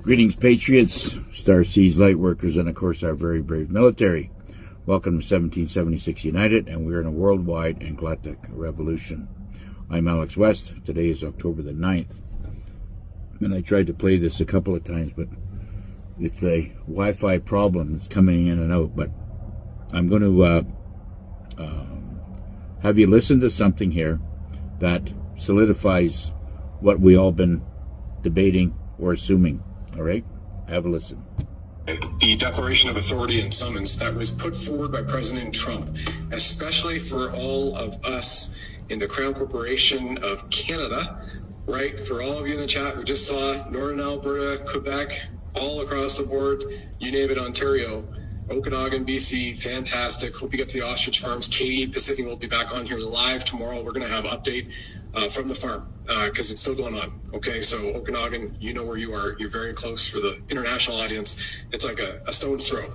Greetings, Patriots, Star Seas Lightworkers, and of course our very brave military. Welcome to 1776 United, and we're in a worldwide and galactic revolution. I'm Alex West. Today is October the 9th. And I tried to play this a couple of times, but it's a Wi-Fi problem. It's coming in and out. But I'm going to have you listen to something here that solidifies what we all been debating or assuming. All right, have a listen. The declaration of authority and summons that was put forward by President Trump, especially for all of us in the Crown Corporation of Canada, right? For all of you in the chat, we just saw Northern Alberta, Quebec, all across the board, you name it, Ontario, Okanagan, BC, fantastic. Hope you get to the ostrich farms. Katie Pacific will be back on here live tomorrow. We're going to have an update from the farm because it's still going on. Okay, so Okanagan, you know where you are. You're very close for the international audience. It's like a stone's throw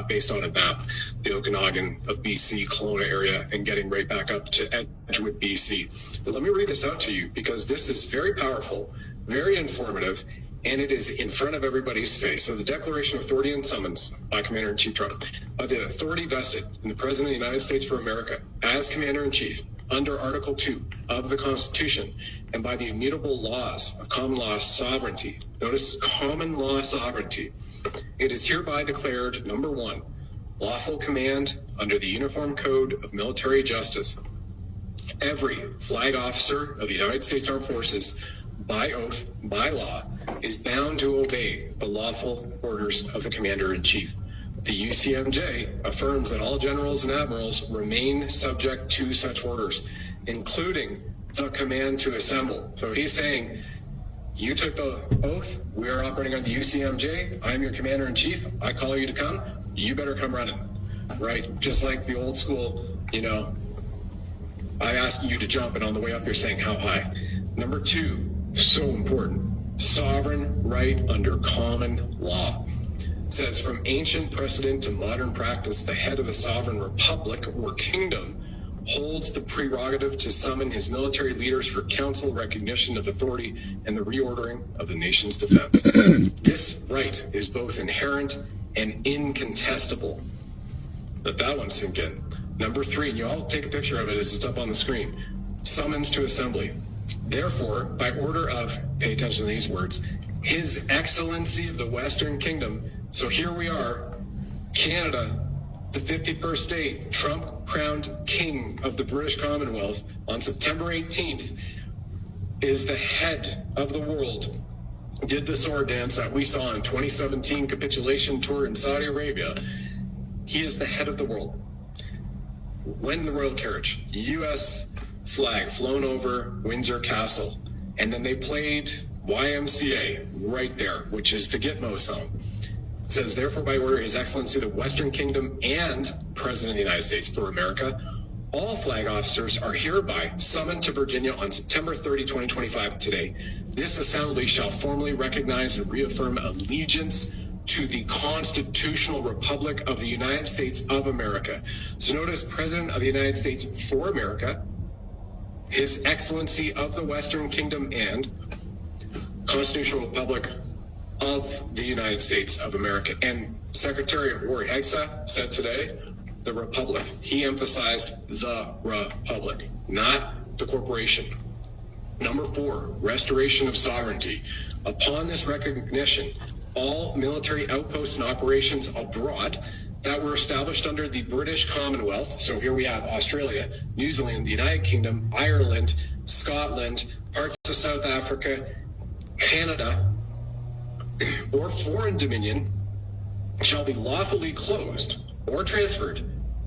based on a map, the Okanagan of BC, Kelowna area, and getting right back up to Edgewood, BC. But let me read this out to you because this is very powerful, very informative, and it is in front of everybody's face. So the Declaration of Authority and Summons by Commander-in-Chief Trump, of the authority vested in the President of the United States for America as Commander-in-Chief under Article 2 of the Constitution and by the immutable laws of common law sovereignty. Notice common law sovereignty. It is hereby declared, number one, lawful command under the Uniform Code of Military Justice. Every flag officer of the United States Armed Forces, by oath, by law, is bound to obey the lawful orders of the Commander-in-Chief. The UCMJ affirms that all generals and admirals remain subject to such orders, including the command to assemble. So he's saying, you took the oath, we are operating under the UCMJ, I'm your Commander-in-Chief, I call you to come, you better come running, right? Just like the old school, I ask you to jump, and on the way up you're saying how high. Number two, so important, sovereign right under common law. It says, from ancient precedent to modern practice, the head of a sovereign republic or kingdom holds the prerogative to summon his military leaders for counsel, recognition of authority, and the reordering of the nation's defense. This right is both inherent and incontestable. Let that one sink in. Number three, and you all take a picture of it as it's up on the screen, summons to assembly. Therefore, by order of, pay attention to these words, His Excellency of the Western Kingdom. So here we are, Canada, the 51st state, Trump crowned King of the British Commonwealth on September 18th, is the head of the world. Did the sword dance that we saw in 2017 capitulation tour in Saudi Arabia. He is the head of the world. When the royal carriage, U.S. flag flown over Windsor Castle, and then they played YMCA right there, which is the Gitmo song. It says, therefore, by order of His Excellency the Western Kingdom and President of the United States for America, all flag officers are hereby summoned to Virginia on September 30, 2025 today. This assembly shall formally recognize and reaffirm allegiance to the Constitutional Republic of the United States of America. So notice, President of the United States for America, His Excellency of the Western Kingdom, and Constitutional Republic of the United States of America. And Secretary Rory Hegsa said today, the Republic. He emphasized the Republic, not the corporation. Number four, restoration of sovereignty. Upon this recognition, all military outposts and operations abroad that were established under the British Commonwealth, so here we have Australia, New Zealand, the United Kingdom, Ireland, Scotland, parts of South Africa, Canada, or foreign dominion, shall be lawfully closed or transferred,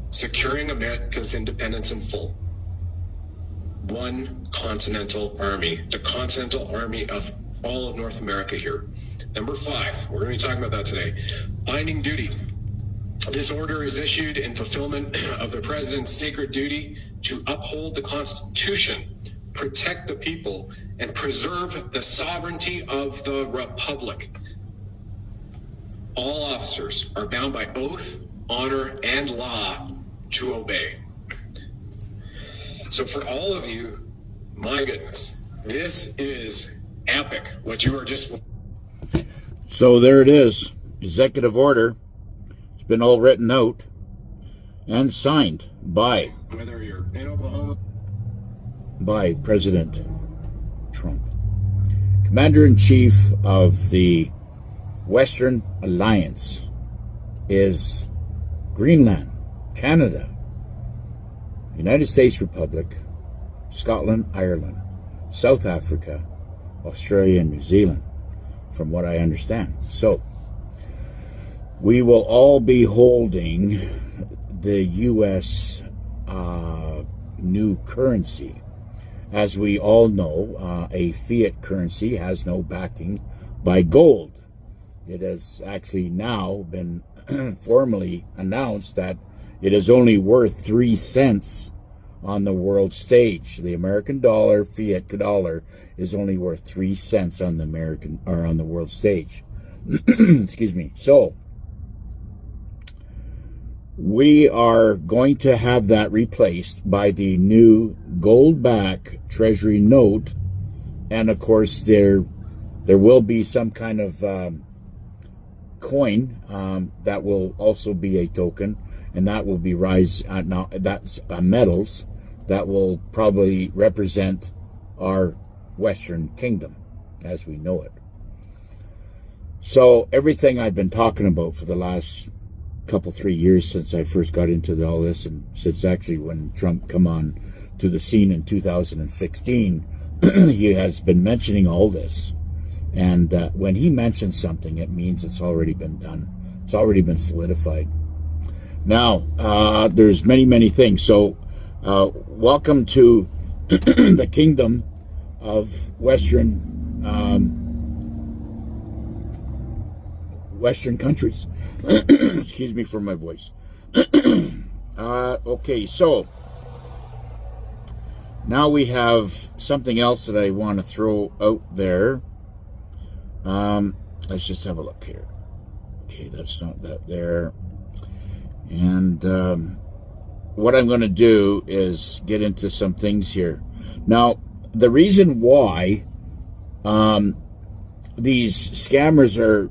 securing America's independence in full. One continental army, the continental army of all of North America here. Number five, we're going to be talking about that today. Binding duty. This order is issued in fulfillment of the President's sacred duty to uphold the Constitution, protect the people, and preserve the sovereignty of the Republic. All officers are bound by oath, honor, and law to obey. So for all of you, my goodness, this is epic. What you are just... So there it is, executive order. It's been all written out and signed by Whether you're in Oklahoma, President Trump, Commander-in-Chief of the Western Alliance is Greenland, Canada, United States Republic, Scotland, Ireland, South Africa, Australia, and New Zealand, from what I understand. So we will all be holding the U.S. New currency. As we all know, a fiat currency has no backing by gold. It has actually now been formally announced that it is only worth 3 cents on the world stage. The American dollar, fiat dollar, is only worth 3 cents on the world stage. Excuse me. So we are going to have that replaced by the new gold-backed treasury note, and of course there will be some kind of coin that will also be a token, and that will be that's metals that will probably represent our Western kingdom as we know it. So everything I've been talking about for the last couple 3 years since I first got into all this, and since actually when Trump come on to the scene in 2016, he has been mentioning all this. And when he mentions something, it means it's already been done. It's already been solidified. Now, there's many things. So welcome to the kingdom of Western countries. Excuse me for my voice. Okay, so now we have something else that I want to throw out there. Let's just have a look here. Okay, that's not that there. And what I'm going to do is get into some things here. Now, the reason why these scammers are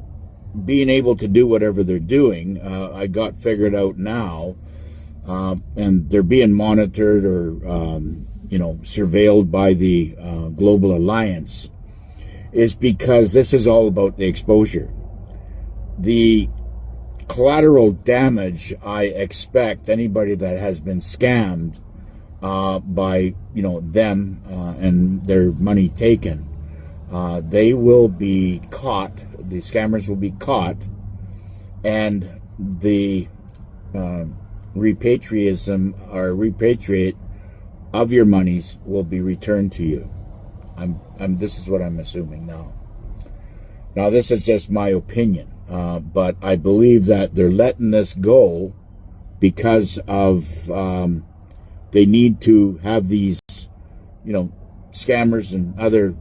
being able to do whatever they're doing, I got figured out now, and they're being monitored or surveilled by the Global Alliance, is because this is all about the exposure. The collateral damage I expect anybody that has been scammed by them and their money taken, they will be caught. The scammers will be caught, and the repatriate of your monies will be returned to you. This is what I'm assuming now. Now, this is just my opinion, but I believe that they're letting this go because of they need to have these, scammers and other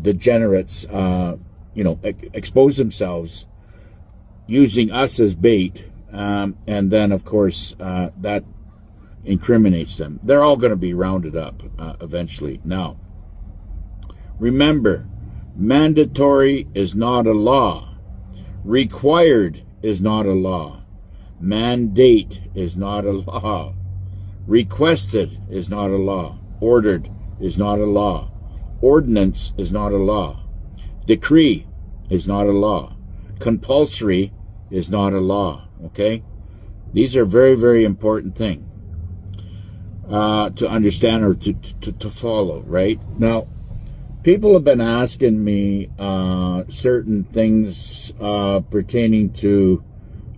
degenerates, expose themselves using us as bait, and then, of course, that incriminates them. They're all going to be rounded up eventually. Now, remember, mandatory is not a law. Required is not a law. Mandate is not a law. Requested is not a law. Ordered is not a law. Ordinance is not a law. Decree is not a law. Compulsory is not a law. Okay? These are very important things to understand or to follow, right? Now, people have been asking me certain things pertaining to,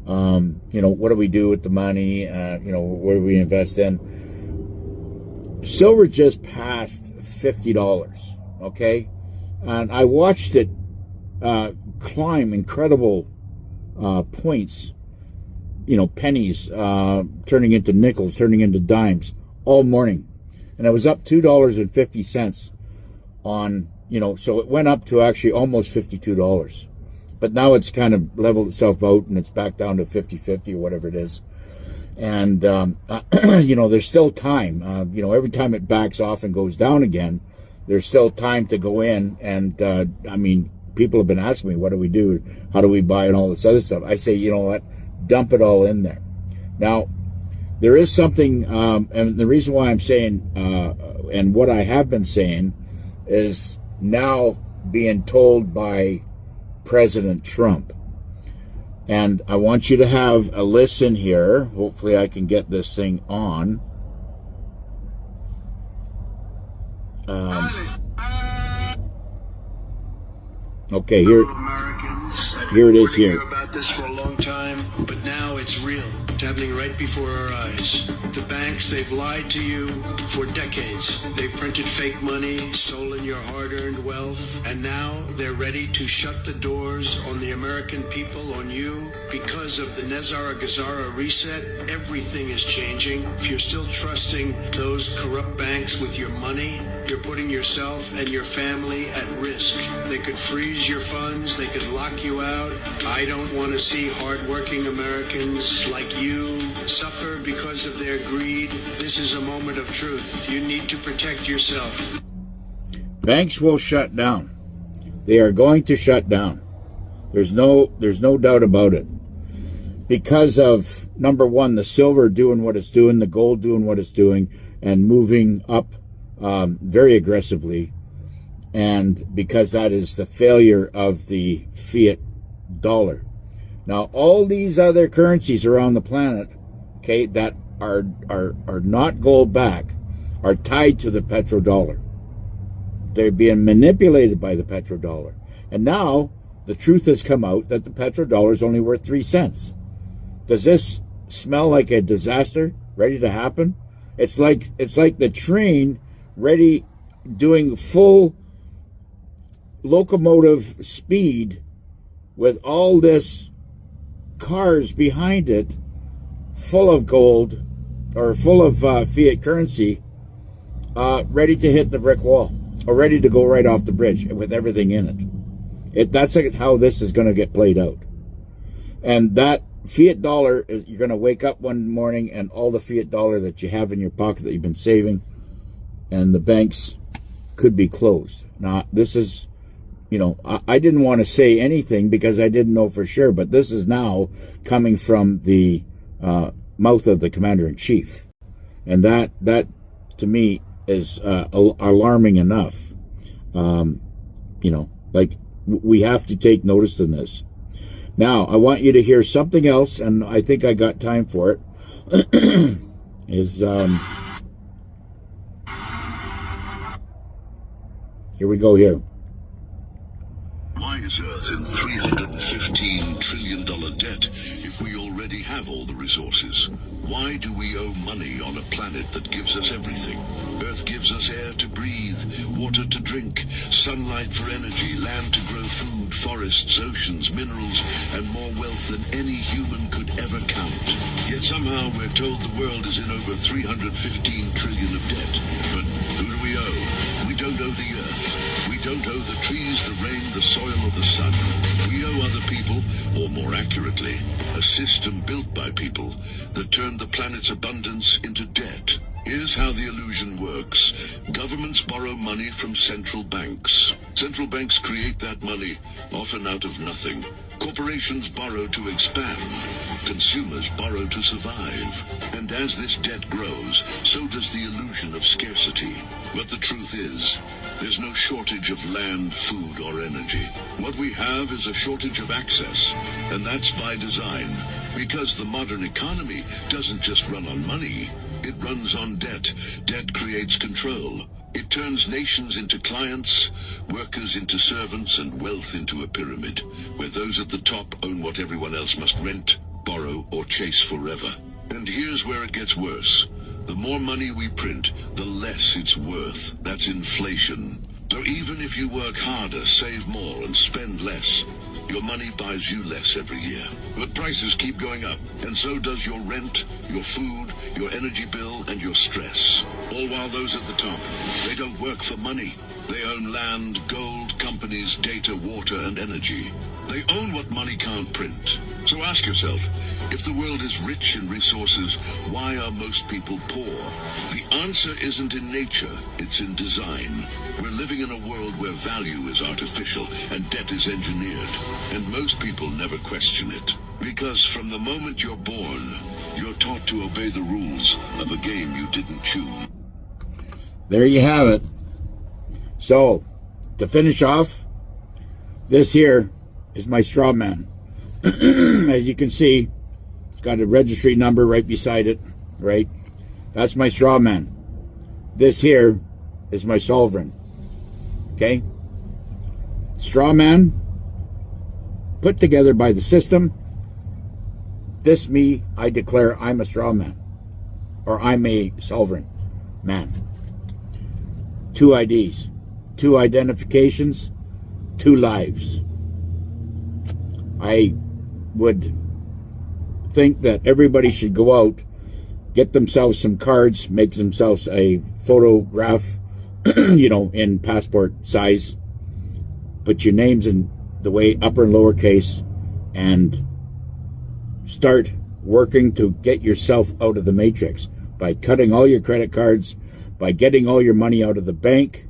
what do we do with the money? What do we invest in? Silver just passed $50, okay? And I watched it climb incredible points, pennies turning into nickels, turning into dimes all morning. And it was up $2.50 on, so it went up to actually almost $52. But now it's kind of leveled itself out and it's back down to 50-50 or whatever it is. And, there's still time. Every time it backs off and goes down again, there's still time to go in and, people have been asking me, what do we do? How do we buy and all this other stuff? I say, you know what? Dump it all in there. Now, there is something, and the reason why I'm saying, and what I have been saying, is now being told by President Trump. And I want you to have a listen here. Hopefully I can get this thing on. Okay, here it is here. About this for a long time, but now it's real. It's happening right before our eyes. The banks, they've lied to you for decades. They've printed fake money, stolen your hard-earned wealth, and now they're ready to shut the doors on the American people, on you. Because of the Nezara-Gazara reset, everything is changing. If you're still trusting those corrupt banks with your money, you're putting yourself and your family at risk. They could freeze your funds. They could lock you out. I don't want to see hardworking Americans like you suffer because of their greed. This is a moment of truth. You need to protect yourself. Banks will shut down. They are going to shut down. There's no doubt about it. Because of, number one, the silver doing what it's doing, the gold doing what it's doing, and moving up very aggressively, and because that is the failure of the fiat dollar. Now, all these other currencies around the planet, okay, that are not gold back, are tied to the petrodollar. They're being manipulated by the petrodollar. And now the truth has come out that the petrodollar is only worth 3 cents. Does this smell like a disaster ready to happen? It's like the train ready, doing full locomotive speed with all this cars behind it full of gold or full of fiat currency, ready to hit the brick wall or ready to go right off the bridge with everything in it. That's how this is going to get played out. And that fiat dollar, you're going to wake up one morning and all the fiat dollar that you have in your pocket that you've been saving, and the banks could be closed. Now, this is, I didn't want to say anything because I didn't know for sure, but this is now coming from the mouth of the commander-in-chief. And that to me, is alarming enough. We have to take notice in this. Now, I want you to hear something else, and I think I got time for it, is... Here we go here. Why is Earth in $315 trillion debt if we already have all the resources? Why do we owe money on a planet that gives us everything? Earth gives us air to breathe, water to drink, sunlight for energy, land to grow food, forests, oceans, minerals, and more wealth than any human could ever count. Yet somehow we're told the world is in over $315 trillion of debt. But who do we owe? We don't owe the Earth. We don't owe the trees, the rain, the soil, or the sun. We owe other people, or more accurately, a system built by people that turned the planet's abundance into debt. Here's how the illusion works. Governments borrow money from central banks. Central banks create that money, often out of nothing. Corporations borrow to expand. Consumers borrow to survive. And as this debt grows, so does the illusion of scarcity. But the truth is, there's no shortage of land, food, or energy. What we have is a shortage of access, and that's by design. Because the modern economy doesn't just run on money, it runs on debt. Debt creates control. It turns nations into clients, workers into servants, and wealth into a pyramid, where those at the top own what everyone else must rent, borrow, or chase forever. And here's where it gets worse. The more money we print, the less it's worth. That's inflation. So even if you work harder, save more, and spend less, your money buys you less every year. But prices keep going up, and so does your rent, your food, your energy bill, and your stress. All while those at the top, they don't work for money. They own land, gold, companies, data, water, and energy. They own what money can't print. So ask yourself, if the world is rich in resources, why are most people poor? The answer isn't in nature, it's in design. We're living in a world where value is artificial and debt is engineered. And most people never question it. Because from the moment you're born, you're taught to obey the rules of a game you didn't choose. There you have it. So, to finish off, this here is my straw man. As you can see, it's got a registry number right beside it, right? That's my straw man. This here is my sovereign. Okay? Straw man, put together by the system. This me, I declare I'm a straw man. Or I'm a sovereign man. 2 IDs, 2 identifications, 2 lives. I would think that everybody should go out, get themselves some cards, make themselves a photograph, in passport size, put your names in the way upper and lowercase, and start working to get yourself out of the matrix by cutting all your credit cards, by getting all your money out of the bank,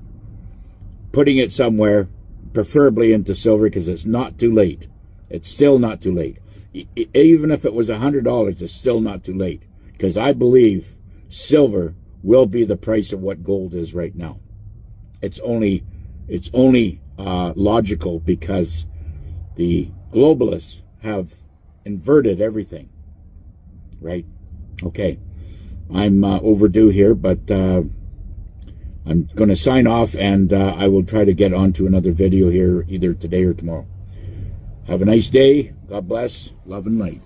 putting it somewhere, preferably into silver, because it's not too late. It's still not too late. Even if it was $100, it's still not too late, because I believe silver will be the price of what gold is right now. It's only logical because the globalists have inverted everything, right? Okay, I'm overdue here, but I'm going to sign off, and I will try to get onto another video here either today or tomorrow. Have a nice day. God bless. Love and light.